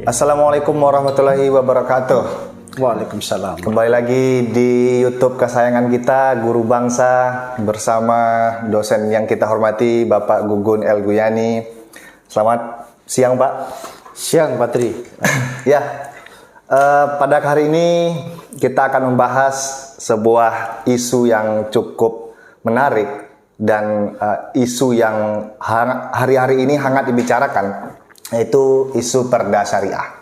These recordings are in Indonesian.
Assalamualaikum warahmatullahi wabarakatuh. Waalaikumsalam. Kembali lagi di YouTube kesayangan kita, Guru Bangsa, bersama dosen yang kita hormati, Bapak Gugun El Guyani. Selamat siang, Pak. Siang, Pak Tri. Ya, pada hari ini kita akan membahas sebuah isu yang cukup menarik dan isu yang hari-hari ini hangat dibicarakan, yaitu isu perda syariah.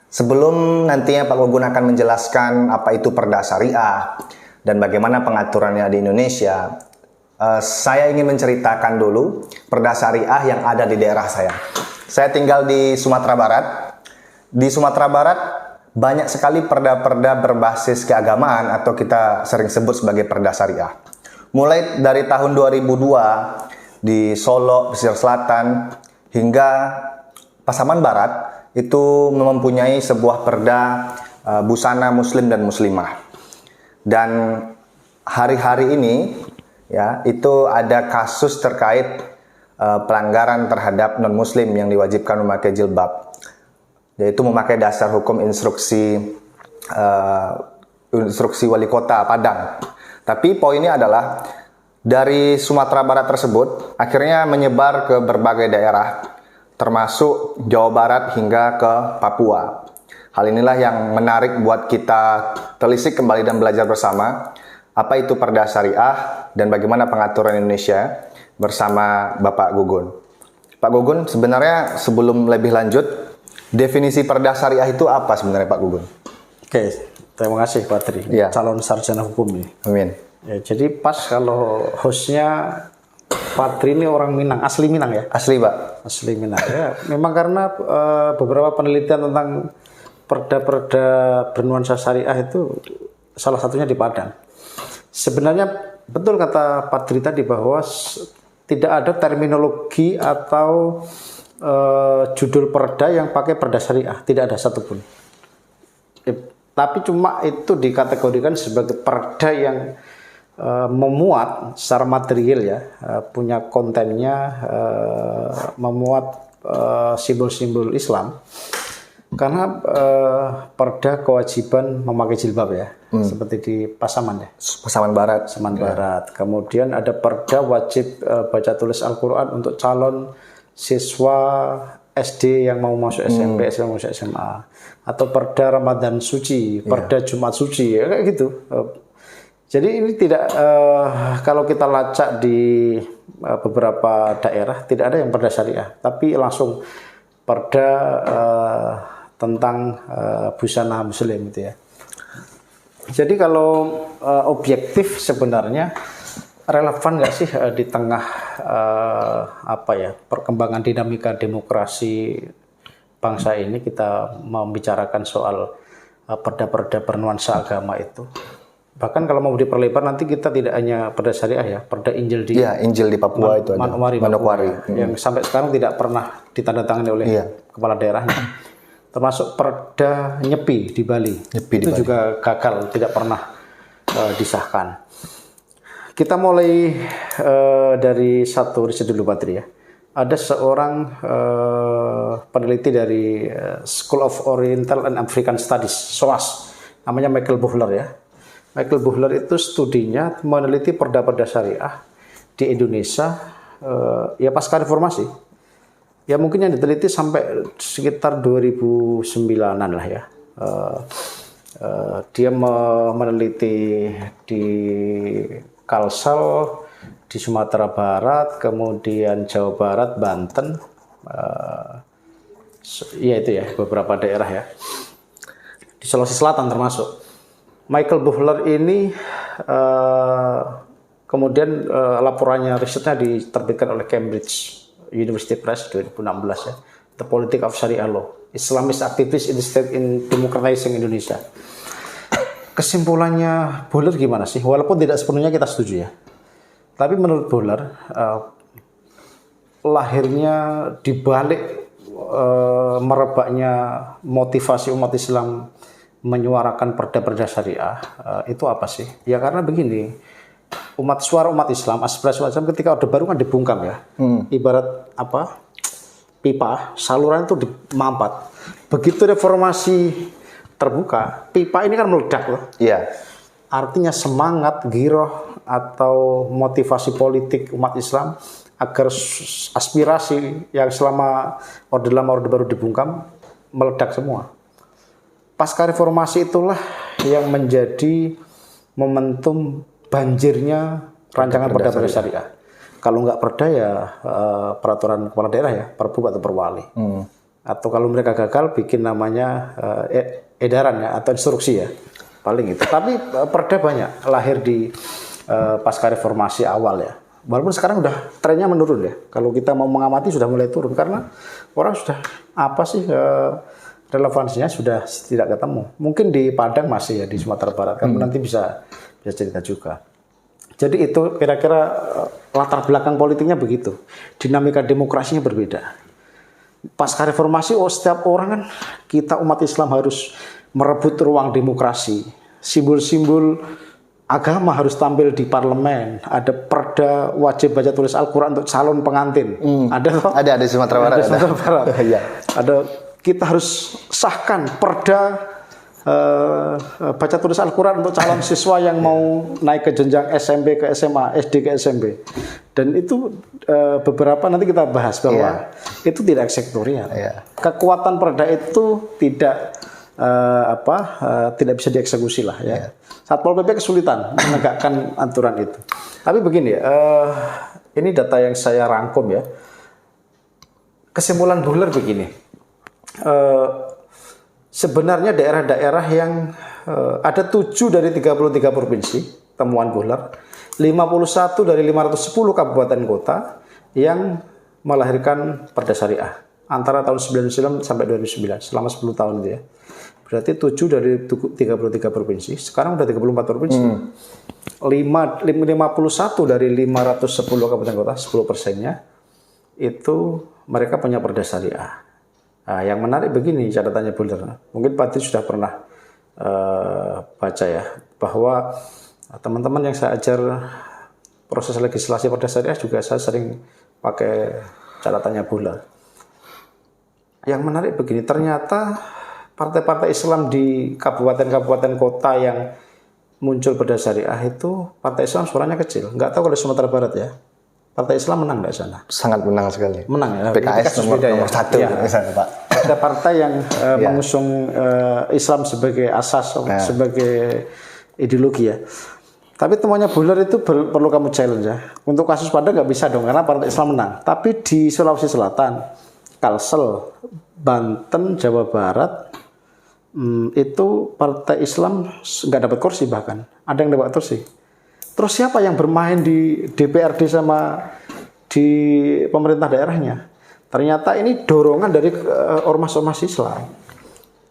Sebelum nantinya Pak Gugun akan menjelaskan apa itu perda syariah dan bagaimana pengaturannya di Indonesia, saya ingin menceritakan dulu perda syariah yang ada di daerah saya. Saya tinggal di Sumatera Barat. Di Sumatera Barat banyak sekali perda-perda berbasis keagamaan atau kita sering sebut sebagai perda syariah. Mulai dari tahun 2002 di Solo, pesisir selatan, hingga Pasaman Barat itu mempunyai sebuah perda busana muslim dan muslimah. Dan hari-hari ini ya itu ada kasus terkait pelanggaran terhadap non muslim yang diwajibkan memakai jilbab, yaitu memakai dasar hukum instruksi wali kota Padang. Tapi poinnya adalah dari Sumatera Barat tersebut akhirnya menyebar ke berbagai daerah, termasuk Jawa Barat hingga ke Papua. Hal inilah yang menarik buat kita telisik kembali dan belajar bersama apa itu perda syariah dan bagaimana pengaturan Indonesia bersama Bapak Gugun. Pak Gugun, sebenarnya sebelum lebih lanjut, definisi perda syariah itu apa sebenarnya, Pak Gugun? Oke, terima kasih Pak Tri. Ya. Calon sarjana hukum nih. Amin. Ya, jadi pas kalau hostnya Pak Tri ini orang Minang, asli Minang ya? Asli, Pak. Asli Minang ya. Memang karena beberapa penelitian tentang perda-perda bernuansa syariah itu salah satunya di Padang. Sebenarnya betul kata Pak Tri tadi bahwa tidak ada terminologi atau judul perda yang pakai perda syariah, tidak ada satupun. Tapi cuma itu dikategorikan sebagai perda yang memuat secara material ya, punya kontennya, memuat simbol-simbol Islam. Karena perda kewajiban memakai jilbab ya, seperti di Pasaman ya. Pasaman Barat. Pasaman Barat. Kemudian ada perda wajib baca tulis Al-Quran untuk calon siswa SD yang mau masuk SMP, yang mau masuk SMA. Atau perda Ramadan suci, perda Jumat suci, ya, kayak gitu. Jadi ini tidak, kalau kita lacak di beberapa daerah, tidak ada yang perda syariah. Tapi langsung perda tentang busana muslim gitu ya. Jadi kalau objektif sebenarnya relevan nggak sih di tengah perkembangan dinamika demokrasi bangsa ini kita membicarakan soal perda-perda bernuansa agama itu. Bahkan kalau mau diperlebar nanti kita tidak hanya perda syariah ya, perda Injil di Injil di Papua itu ada. Manokwari. Yang sampai sekarang tidak pernah ditandatangani oleh kepala daerahnya. Termasuk perda Nyepi di Bali. Itu juga gagal, tidak pernah disahkan. Kita mulai dari satu riset dulu, Pak Tri ya. Ada seorang peneliti dari School of Oriental and African Studies, SOAS, namanya Michael Buhler ya. Michael Buhler itu studinya meneliti perda-perda syariah di Indonesia ya pasca reformasi. Ya mungkin yang diteliti sampai sekitar 2009-an lah ya. Dia meneliti di Kalsel, di Sumatera Barat, kemudian Jawa Barat, Banten, ya itu ya beberapa daerah ya. Di Sulawesi Selatan termasuk. Michael Buhler ini kemudian laporannya risetnya diterbitkan oleh Cambridge University Press 2016 ya. The Politics of Sharia Law, Islamist Activists in the State in Democratizing Indonesia. Kesimpulannya Buhler gimana sih? Walaupun tidak sepenuhnya kita setuju ya. Tapi menurut Buhler lahirnya dibalik merebaknya motivasi umat Islam menyuarakan perda-perda syariah itu apa sih? Ya karena begini, suara umat Islam, aspirasi umat Islam ketika Orde Baru kan dibungkam ya. Ibarat pipa, saluran itu dimampat. begitu reformasi terbuka, pipa ini kan meledak loh. Iya. Artinya semangat, giroh atau motivasi politik umat Islam agar aspirasi yang selama Orde Lama Orde Baru dibungkam meledak semua. Pasca reformasi itulah yang menjadi momentum banjirnya rancangan Perda Syariah. Kalau nggak perda ya peraturan kepala daerah ya, perbu atau perwali. Atau kalau mereka gagal bikin namanya edaran ya atau instruksi ya. Paling itu. Tapi perda banyak lahir di pasca reformasi awal ya. Walaupun sekarang udah trennya menurun ya. Kalau kita mau mengamati sudah mulai turun karena orang sudah apa sih relevansinya sudah tidak ketemu. Mungkin di Padang masih ya, di Sumatera Barat. Kan nanti bisa cerita juga. Jadi itu kira-kira latar belakang politiknya begitu. Dinamika demokrasinya berbeda. Pasca reformasi setiap orang kan kita umat Islam harus merebut ruang demokrasi. Simbol-simbol agama harus tampil di parlemen. Ada perda wajib baca tulis Al-Quran untuk calon pengantin. Ada toh? Ada di Sumatera Barat. Ada Sumatera Barat. Iya. Ada, kita harus sahkan perda baca tulis Al-Quran untuk calon siswa yang mau naik ke jenjang SMP ke SMA, SD ke SMP. Dan itu beberapa nanti kita bahas bahwa itu tidak sektorial. Kekuatan perda itu tidak tidak bisa dieksekusi lah ya. Satpol PP kesulitan menegakkan aturan itu. Tapi begini, ini data yang saya rangkum ya. Kesimpulan Buhler begini. Sebenarnya daerah-daerah yang ada 7 dari 33 provinsi temuan Buhler, 51 dari 510 kabupaten kota yang melahirkan perda syariah antara tahun 99 sampai 2009 selama 10 tahun itu ya. Berarti 7 dari 33 provinsi, sekarang udah 34 provinsi. 51 dari 510 kabupaten kota, 10%-nya itu mereka punya perda syariah. Nah, yang menarik begini catatannya Buhler. Mungkin Pak Dri sudah pernah baca ya, bahwa teman-teman yang saya ajar proses legislasi perda syariah juga saya sering pakai catatannya Buhler. Yang menarik begini, ternyata partai-partai Islam di kabupaten-kabupaten kota yang muncul perda syariah itu partai Islam suaranya kecil. Nggak tahu kalau di Sumatera Barat ya. Partai Islam menang nggak sana? Sangat menang sekali. Menang ya. PKS nomor 1 ya. Misalnya, Pak. Ada partai yang mengusung Islam sebagai asas, sebagai ideologi ya. Tapi temuannya Buhler itu perlu kamu challenge ya. Untuk kasus Padang nggak bisa dong karena partai Islam menang. Tapi di Sulawesi Selatan, Kalsel, Banten, Jawa Barat itu partai Islam nggak dapat kursi, bahkan ada yang dapat kursi. Terus siapa yang bermain di DPRD sama di pemerintah daerahnya? Ternyata ini dorongan dari ormas-ormas Islam.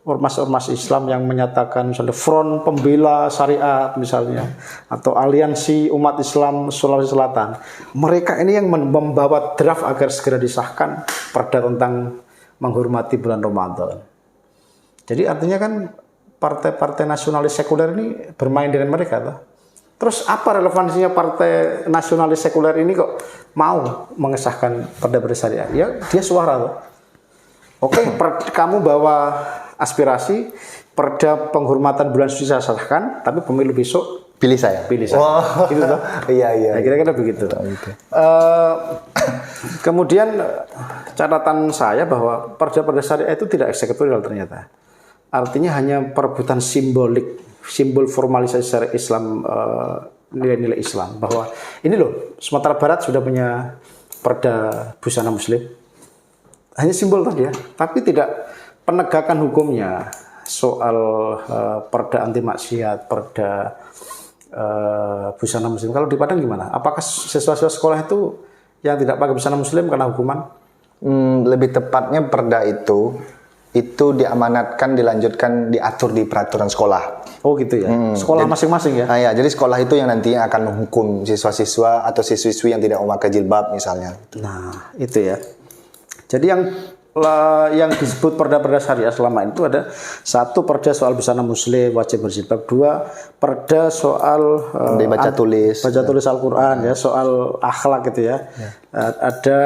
Ormas-ormas Islam yang menyatakan misalnya Front Pembela Syariat misalnya, atau Aliansi Umat Islam Sulawesi Selatan. Mereka ini yang membawa draft agar segera disahkan perda tentang menghormati bulan Ramadan. Jadi artinya kan partai-partai nasionalis sekuler ini bermain dengan mereka toh. Terus apa relevansinya partai nasionalis sekuler ini kok mau mengesahkan perda syariah? Ya dia suara tuh. Oke, kamu bawa aspirasi perda penghormatan bulan suci saya sahkan, tapi pemilu besok pilih saya. Pilih saya. Oh. Gitu toh? Iya. Nah, kira-kira begitu. Kemudian catatan saya bahwa perda syariah itu tidak eksekutorial ternyata. Artinya hanya perebutan simbolik, simbol formalisasi secara Islam, nilai-nilai Islam. Bahwa ini loh, Sumatera Barat sudah punya perda busana muslim. Hanya simbol tadi ya, tapi tidak penegakan hukumnya. Soal perda anti maksiat, perda busana muslim. Kalau di Padang gimana? Apakah siswa-siswa sekolah itu yang tidak pakai busana muslim kena hukuman? Lebih tepatnya perda itu diamanatkan, dilanjutkan, diatur di peraturan sekolah. Oh gitu ya. Sekolah masing-masing ya. Nah, ya, jadi sekolah itu yang nantinya akan menghukum siswa-siswa atau siswi-siswi yang tidak memakai jilbab misalnya. Nah, itu ya. Jadi yang yang disebut perda-perda syariah selama itu ada satu perda soal busana muslim wajib berjilbab, dua perda soal baca tulis Al-Quran ya, soal akhlak gitu ya. Ada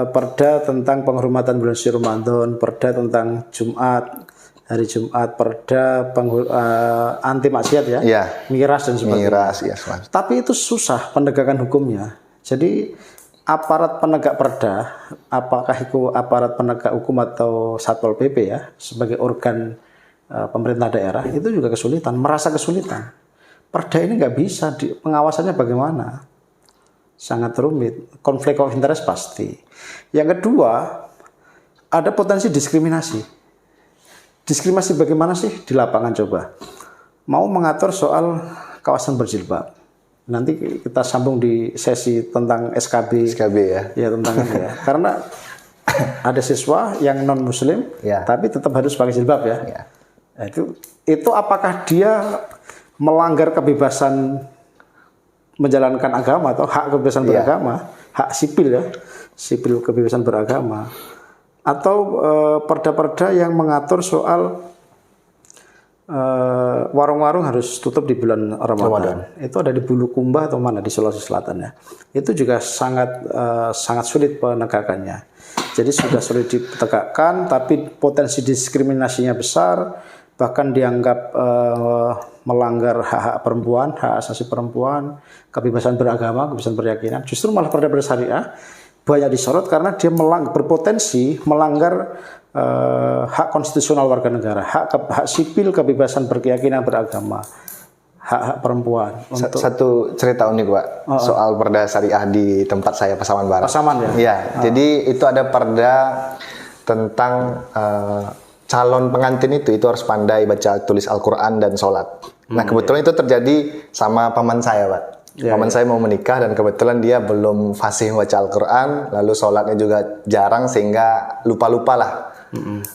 perda tentang penghormatan bulan suci Ramadan, perda tentang Jumat, hari Jumat, perda anti maksiat ya, miras dan sebagainya. Miras, ya, tapi itu susah penegakan hukumnya. Jadi aparat penegak perda, apakah itu aparat penegak hukum atau Satpol PP ya, sebagai organ pemerintah daerah, itu juga kesulitan, merasa kesulitan. Perda ini nggak bisa, pengawasannya bagaimana? Sangat rumit, konflik of interest pasti. Yang kedua, ada potensi diskriminasi. Diskriminasi bagaimana sih di lapangan coba? Mau mengatur soal kawasan berjilbab. Nanti kita sambung di sesi tentang SKB ya. Ya tentang ini ya. Karena ada siswa yang non muslim tapi tetap harus pakai jilbab ya. Nah, itu apakah dia melanggar kebebasan menjalankan agama atau hak kebebasan beragama, hak sipil ya, sipil kebebasan beragama, atau perda-perda yang mengatur soal warung-warung harus tutup di bulan Ramadan. Itu ada di Bulukumba atau mana di Sulawesi Selatan ya. Itu juga sangat sulit penegakannya. Jadi sudah sulit ditegakkan, tapi potensi diskriminasinya besar, bahkan dianggap melanggar hak-hak perempuan, hak asasi perempuan, kebebasan beragama, kebebasan berkeyakinan. Justru malah perda-perda syariah banyak disorot karena dia berpotensi melanggar hak konstitusional warga negara, hak sipil, kebebasan berkeyakinan beragama, hak-hak perempuan. Satu cerita unik Pak, soal perda syariah di tempat saya, Pasaman Barat. Pasaman ya? Iya, jadi itu ada perda tentang calon pengantin itu harus pandai baca tulis Al-Quran dan sholat. Nah kebetulan itu terjadi sama paman saya Pak. Paman saya mau menikah dan kebetulan dia belum fasih baca Al-Quran, lalu sholatnya juga jarang sehingga lupa-lupa lah.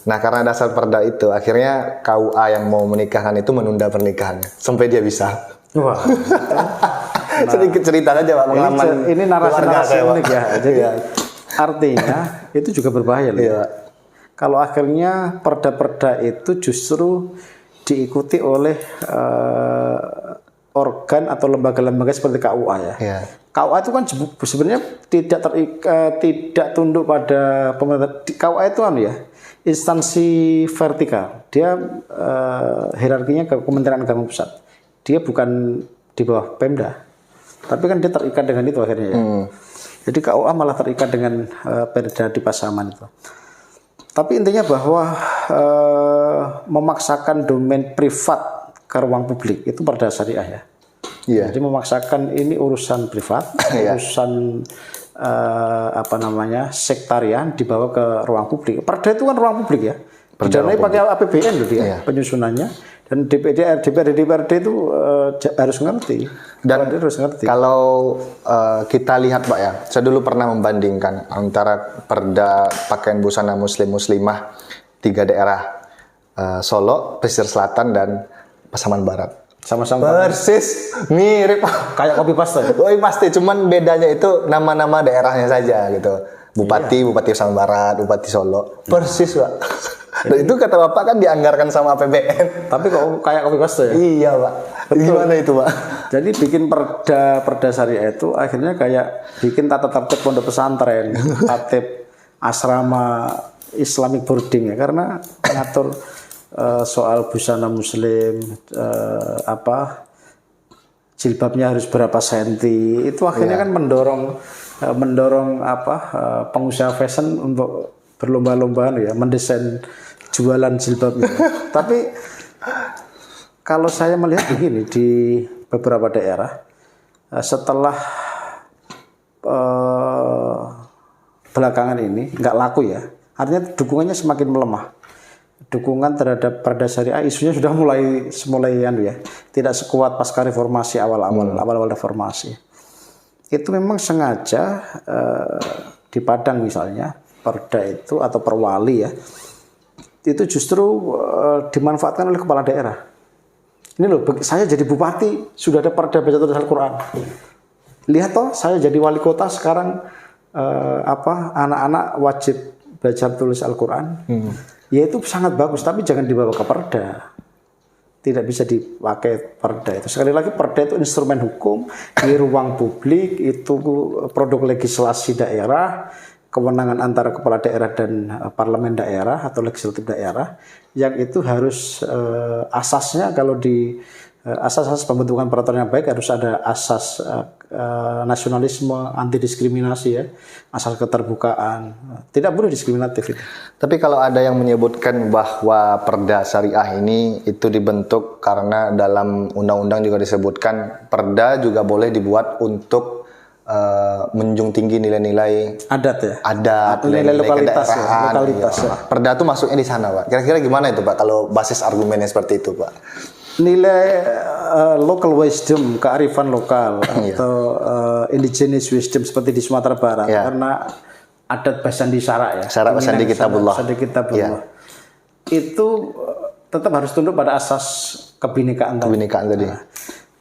Nah karena dasar perda itu akhirnya KUA yang mau menikahkan itu menunda pernikahannya sampai dia bisa. Wah. Sedikit cerita aja Pak pengalaman. Ini narasi unik ya. Jadi artinya itu juga berbahaya loh. Kalau akhirnya perda-perda itu justru diikuti oleh organ atau lembaga-lembaga seperti KUA ya. KUA itu kan sebenarnya tidak tunduk pada pemerintah. KUA itu instansi vertikal. Dia hierarkinya ke Kementerian Agama Pusat. Dia bukan di bawah Pemda. Tapi kan dia terikat dengan itu akhirnya ya. Jadi KUA malah terikat dengan perda di Pasaman itu. Tapi intinya bahwa memaksakan domain privat ke ruang publik itu perda syariah ya. Jadi memaksakan ini urusan privat, urusan sektarian dibawa ke ruang publik. Perda itu kan ruang publik ya. Didanai pakai APBN loh dia penyusunannya, dan DPRD itu harus ngerti. Dan harus ngerti. Kalau kita lihat Pak ya, saya dulu pernah membandingkan antara perda pakaian busana muslimah 3 daerah, Solo, Pesisir Selatan dan Pasaman Barat. Sama-sama persis mirip kayak copy paste. Pasti, cuman bedanya itu nama-nama daerahnya saja gitu. Bupati Pasaman Barat, Bupati Solo, persis Pak. Dan itu kata Bapak kan dianggarkan sama APBN. Tapi kok kayak copy paste ya? Iya Pak. Betul. Gimana itu Pak? Jadi bikin perda syariah itu akhirnya kayak bikin tata tertib pondok pesantren, tertib asrama Islamic boarding ya, karena mengatur soal busana muslim, jilbabnya harus berapa senti, itu akhirnya kan mendorong pengusaha fashion untuk berlomba-lomba ya mendesain jualan jilbabnya. Tapi kalau saya melihat begini, di beberapa daerah setelah belakangan ini nggak laku ya, artinya dukungannya semakin melemah. Dukungan terhadap perda syariah isunya sudah mulai tidak sekuat pasca reformasi awal-awal reformasi. Itu memang sengaja di Padang misalnya perda itu atau perwali ya, itu justru dimanfaatkan oleh kepala daerah. Ini loh, saya jadi bupati sudah ada perda baca tulis Al-Quran. Lihat toh, saya jadi wali kota sekarang anak-anak wajib belajar tulis Al-Quran, ya itu sangat bagus, tapi jangan dibawa ke perda. Tidak bisa dipakai perda itu. Sekali lagi, perda itu instrumen hukum, di ruang publik, itu produk legislasi daerah, kewenangan antara kepala daerah dan parlemen daerah atau legislatif daerah, yang itu harus asasnya kalau di asas-asas pembentukan peraturan yang baik harus ada asas nasionalisme, anti diskriminasi ya, asas keterbukaan, tidak boleh diskriminatif itu. Tapi kalau ada yang menyebutkan bahwa perda syariah ini itu dibentuk karena dalam undang-undang juga disebutkan perda juga boleh dibuat untuk menjunjung tinggi nilai-nilai adat ya, adat, nilai lokalitas ya, kedaerahan, lokalitas ya. Perda itu masuknya di sana, Pak. Kira-kira gimana itu, Pak, kalau basis argumennya seperti itu, Pak? Nilai local wisdom, kearifan lokal atau indigenous wisdom seperti di Sumatera Barat, karena adat Basandi Syarak ya, Syarak Basandi Kitabullah, itu tetap harus tunduk pada asas kebinekaan tadi.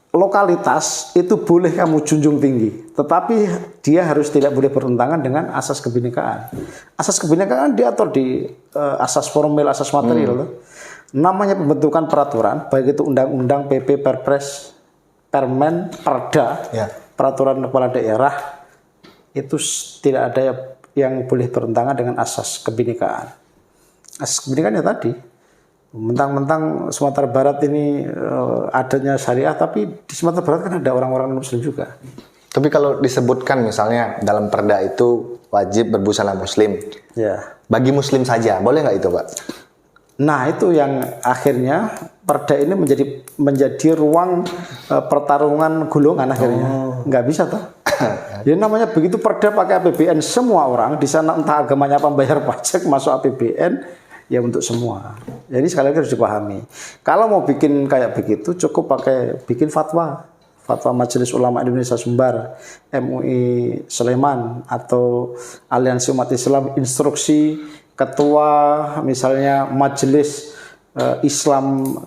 Lokalitas itu boleh kamu junjung tinggi, tetapi dia harus tidak boleh bertentangan dengan asas kebinekaan. Asas kebinekaan diatur di asas formil, asas material. Namanya pembentukan peraturan, baik itu undang-undang, PP, Perpres, Permen, Perda, peraturan kepala daerah, itu tidak ada yang boleh bertentangan dengan asas kebinekaan. Asas kebinekaan ya tadi, mentang-mentang Sumatera Barat ini adanya syariah, tapi di Sumatera Barat kan ada orang-orang Muslim juga. Tapi kalau disebutkan misalnya dalam perda itu wajib berbusana Muslim, bagi Muslim saja, boleh nggak itu, Pak? Nah itu yang akhirnya perda ini menjadi ruang pertarungan golongan akhirnya. Nggak bisa toh. Jadi namanya begitu perda pakai APBN semua orang di sana, entah agamanya apa, bayar pajak masuk APBN ya untuk semua. Jadi sekali lagi harus dipahami. Kalau mau bikin kayak begitu cukup bikin fatwa Majelis Ulama Indonesia Sumbar, MUI Sleman atau Aliansi Umat Islam, instruksi ketua misalnya Majelis Islam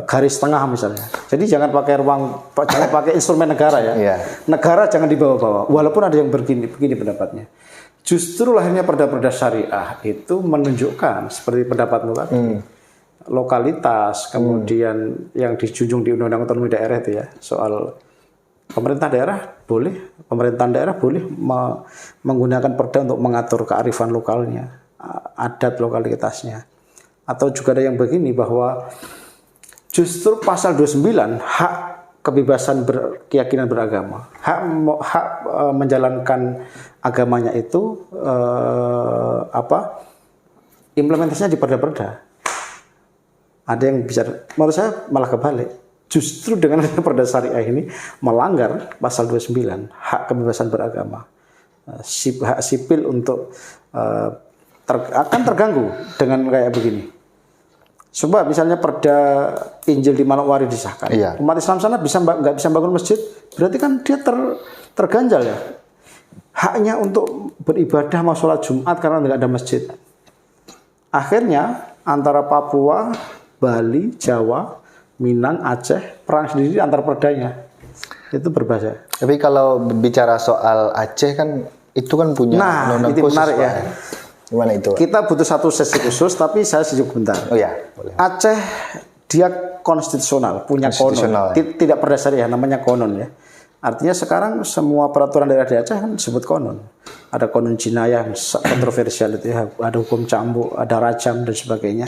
garis tengah misalnya. Jadi jangan pakai instrumen negara ya. Negara jangan dibawa-bawa. Walaupun ada yang begini pendapatnya. Justru lahirnya perda-perda syariah itu menunjukkan seperti pendapatmu tadi. Lokalitas, kemudian yang dijunjung di Undang-Undang Otonomi Daerah itu ya, soal pemerintahan daerah boleh menggunakan perda untuk mengatur kearifan lokalnya, adat lokalitasnya. Atau juga ada yang begini bahwa justru pasal 29 hak kebebasan keyakinan beragama, hak menjalankan agamanya itu implementasinya di perda-perda. Ada yang bicara, menurut saya malah kebalik. Justru dengan perda syariah ini melanggar pasal 29 hak kebebasan beragama, hak sipil untuk akan terganggu dengan kayak begini. Coba misalnya perda Injil di Manokwari disahkan, umat Islam sana nggak bisa bangun masjid, berarti kan dia terganjal ya. Haknya untuk beribadah mau sholat Jumat karena nggak ada masjid. Akhirnya antara Papua, Bali, Jawa, Minang, Aceh perang sendiri antar perdanya. Itu berbahasa. Tapi kalau bicara soal Aceh kan itu kan punya undang-undang itu khusus, menarik ya. Gimana itu? Kita butuh satu sesi khusus, tapi saya sejuk bentar. Oh ya, boleh. Aceh dia konstitusional, punya konon. Tidak perda syariah, namanya konon ya. Artinya sekarang semua peraturan daerah di Aceh kan disebut konon. Ada konon jinayah kontroversial itu ya, ada hukum cambuk, ada rajam dan sebagainya.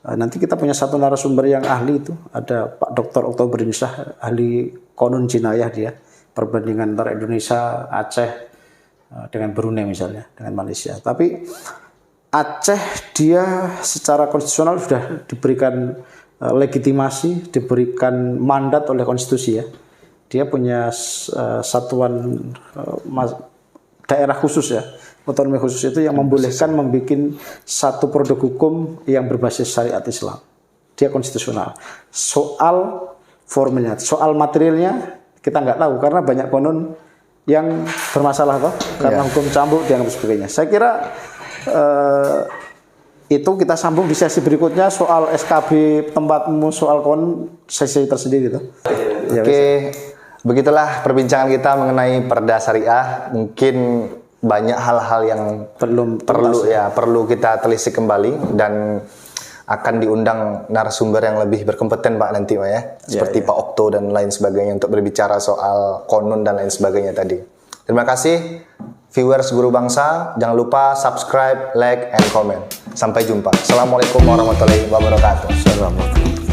Nanti kita punya satu narasumber yang ahli itu, ada Pak Dr. Oktoberinsyah, ahli konon jinayah dia, perbandingan antara Indonesia, Aceh dengan Brunei misalnya, dengan Malaysia. Tapi Aceh dia secara konstitusional sudah diberikan legitimasi, diberikan mandat oleh konstitusi ya. Dia punya satuan daerah khusus ya, otonomi khusus itu yang membolehkan membuat satu produk hukum yang berbasis syariat Islam. Dia konstitusional. Soal formilnya, soal materialnya kita nggak tahu karena banyak konon yang bermasalah toh, karena hukum cambuk dan sebagainya. Saya kira itu kita sambung di sesi berikutnya soal SKB tempatmu, soal konon sesi tersendiri toh. Oke. Begitulah perbincangan kita mengenai perda syariah. Mungkin banyak hal-hal yang perlu kita telisik kembali, dan akan diundang narasumber yang lebih berkompeten Pak nanti Pak ya. Seperti Pak Okto dan lain sebagainya untuk berbicara soal konon dan lain sebagainya tadi. Terima kasih viewers Guru Bangsa. Jangan lupa subscribe, like, and comment. Sampai jumpa. Assalamualaikum warahmatullahi wabarakatuh. Assalamualaikum.